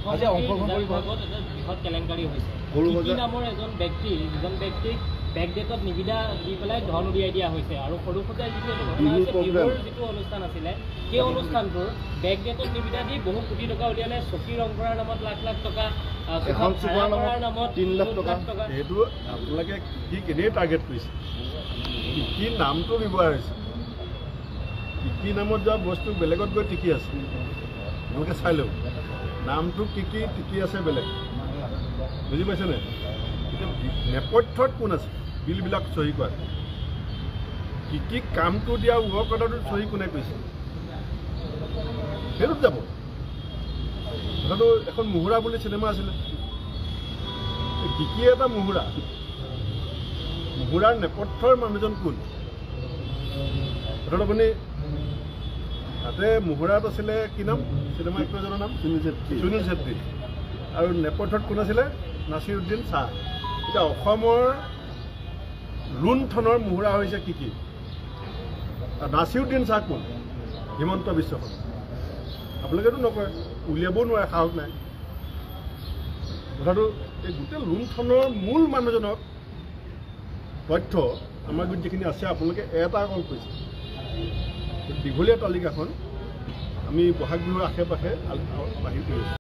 বৃহৎ কেলেংকাৰী হৈছে কিকি নামৰ এজন ব্যক্তি যিজন ব্যক্তিক বেকডেটত নিবিদা দি পেলাই ধন উলিয়াই দিয়া হৈছে আৰু সৰু সজাই যিটো অনুষ্ঠান আছিলে সেই অনুষ্ঠানটোৰ বেকডেটত নিবিদা দি বহু কোটি টকা উলিয়ালে চকী ৰং কৰাৰ নামত লাখ লাখ টকা নামত 3 লাখ টকা সেইটো আপোনালোকে কি কেনেই টাৰ্গেট কৰিছে কি নামটো ব্যৱহাৰ হৈছে কি নামত যোৱা বস্তু বেলেগত গৈ টিকি আছে আপোনালোকে চাই লওক নামটো কি টিকি আছে বেলেগ বুজি পাইছেনে এতিয়া নেপথ্যত কোন আছে বিলবিলাক চহী কৰা কি কামটো দিয়া ৱৰ্ক অৰ্ডাৰটো চহী কোনে কৰিছে সেইটোত যাব কথাটো এখন মুহুৰা বুলি চিনেমা আছিলে কি এটা মুহুৰাৰ নেপথ্যৰ মানুহজন কোন কথাটো আপুনি তাতে মুহুৰাত আছিলে কি নাম চিনেমা এক্টৰজনৰ নাম সুনীল ছেত্ৰী আৰু নেপথ্যত কোন আছিলে নাছিৰুদ্দিন শ্বাহ এতিয়া অসমৰ লুণ্ঠনৰ মুহুৰা হৈছে কি নাছিৰুদ্দিন শ্বাহ কোন হিমন্ত বিশ্ব শৰ্মা আপোনালোকেতো নকয় উলিয়াবও নোৱাৰে সাহস নাই কথাটো এই গোটেই লুণ্ঠনৰ মূল মানুহজনক তথ্য আমাৰ গোট যিখিনি আছে আপোনালোকে এটা অকল কৈছে দীঘলীয়া তালিকাখন আমি বহাগ বিহুৰ আশে পাশে বাহিৰ কৰি আছোঁ